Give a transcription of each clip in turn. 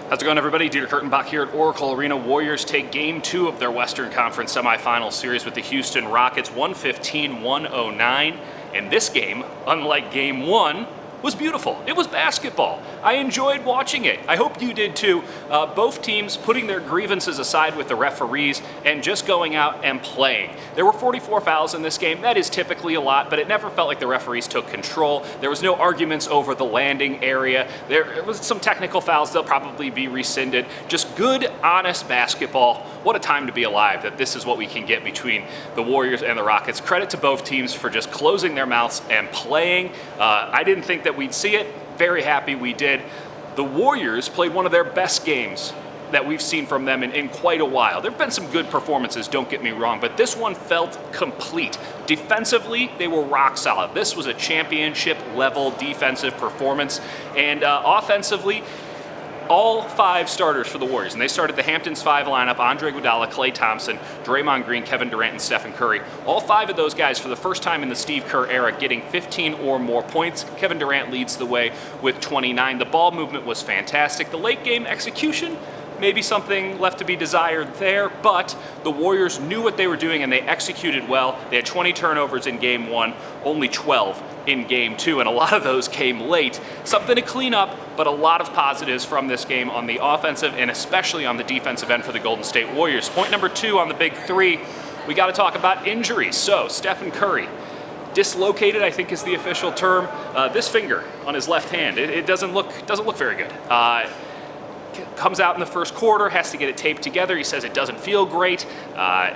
How's it going, everybody? Dieter Kurtenbach here at Oracle Arena. Warriors take Game 2 of their Western Conference Semifinals series with the Houston Rockets, 115-109. And this game, unlike Game 1, was beautiful. It was basketball. I enjoyed watching it. I hope you did too. Both teams putting their grievances aside with the referees and just going out and playing. There were 44 fouls in this game. That is typically a lot, but it never felt like the referees took control. There was no arguments over the landing area. There was some technical fouls. They'll probably be rescinded. Just good, honest basketball. What a time to be alive that this is what we can get between the Warriors and the Rockets. Credit to both teams for just closing their mouths and playing. I didn't think that we'd see it. Very happy we did. The Warriors played one of their best games that we've seen from them in quite a while. There have been some good performances, don't get me wrong, but this one felt complete. Defensively, they were rock solid. This was a championship-level defensive performance, and offensively, all five starters for the Warriors, and they started the Hamptons 5 lineup: Andre Iguodala, Klay Thompson, Draymond Green, Kevin Durant, and Stephen Curry. All five of those guys, for the first time in the Steve Kerr era, getting 15 or more points. Kevin Durant leads the way with 29. The ball movement was fantastic. The late game execution, maybe something left to be desired there, but the Warriors knew what they were doing and they executed well. They had 20 turnovers in Game 1, only 12 in Game 2, and a lot of those came late. Something to clean up, but a lot of positives from this game on the offensive and especially on the defensive end for the Golden State Warriors. Point number 2 on the big three, we got to talk about injuries. So Stephen Curry, dislocated, I think is the official term. This finger on his left hand, it doesn't look very good. Comes out in the first quarter, has to get it taped together. He says it doesn't feel great.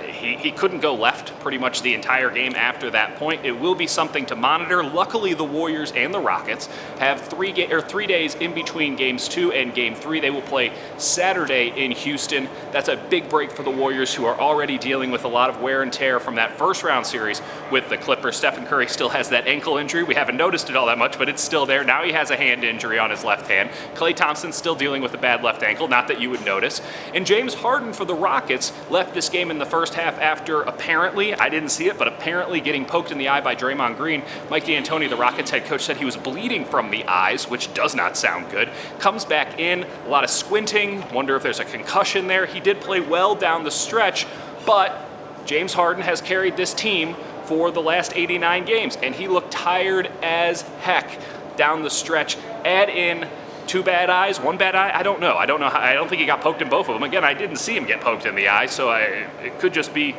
He couldn't go left pretty much the entire game after that point. It will be something to monitor. Luckily, the Warriors and the Rockets have 3 days in between Games 2 and Game 3. They will play Saturday in Houston. That's a big break for the Warriors, who are already dealing with a lot of wear and tear from that first round series with the Clippers. Stephen Curry still has that ankle injury. We haven't noticed it all that much, but it's still there. Now he has a hand injury on his left hand. Klay Thompson's still dealing with a bad left ankle, not that you would notice. And James Harden for the Rockets left this game in the first half after apparently, I didn't see it, but apparently getting poked in the eye by Draymond Green. Mike D'Antoni, the Rockets head coach, said he was bleeding from the eyes, which does not sound good. Comes back in, a lot of squinting, wonder if there's a concussion there. He did play well down the stretch, but James Harden has carried this team for the last 89 games, and he looked tired as heck down the stretch. Add in 2 bad eyes, 1 bad eye, I don't know. I don't think he got poked in both of them. Again, I didn't see him get poked in the eye, so it could just be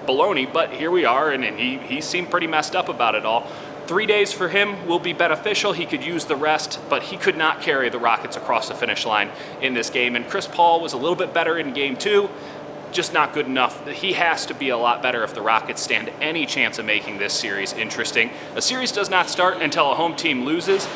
baloney, but here we are, and he seemed pretty messed up about it all. 3 days for him will be beneficial. He could use the rest, but he could not carry the Rockets across the finish line in this game. And Chris Paul was a little bit better in Game 2, just not good enough. He has to be a lot better if the Rockets stand any chance of making this series interesting. A series does not start until a home team loses,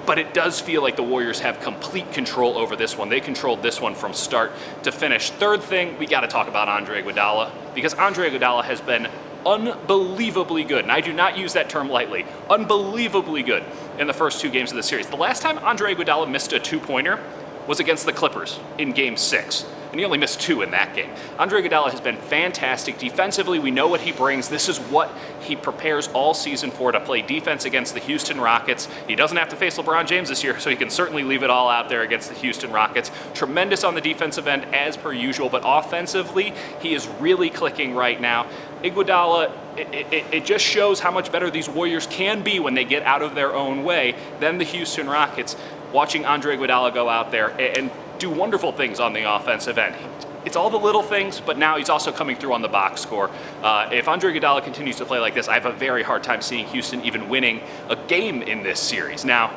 but it does feel like the Warriors have complete control over this one. They controlled this one from start to finish. Third thing, we got to talk about Andre Iguodala, because Andre Iguodala has been unbelievably good, and I do not use that term lightly, unbelievably good in the first 2 games of the series. The last time Andre Iguodala missed a 2-pointer was against the Clippers in Game 6. And he only missed 2 in that game. Andre Iguodala has been fantastic. Defensively, we know what he brings. This is what he prepares all season for, to play defense against the Houston Rockets. He doesn't have to face LeBron James this year, so he can certainly leave it all out there against the Houston Rockets. Tremendous on the defensive end, as per usual, but offensively, he is really clicking right now. Iguodala, it just shows how much better these Warriors can be when they get out of their own way than the Houston Rockets. Watching Andre Iguodala go out there and do wonderful things on the offensive end. It's all the little things, but now he's also coming through on the box score. If Andre Iguodala continues to play like this, I have a very hard time seeing Houston even winning a game in this series. Now,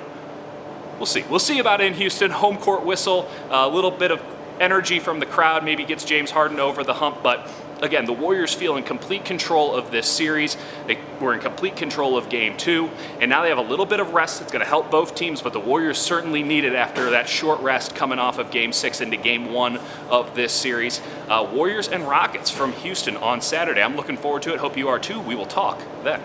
we'll see. We'll see about it in Houston. Home court whistle, a little bit of energy from the crowd maybe gets James Harden over the hump, but again, the Warriors feel in complete control of this series. They were in complete control of Game 2, and now they have a little bit of rest that's going to help both teams, but the Warriors certainly need it after that short rest coming off of Game 6 into Game 1 of this series. Warriors and Rockets from Houston on Saturday. I'm looking forward to it. Hope you are too. We will talk then.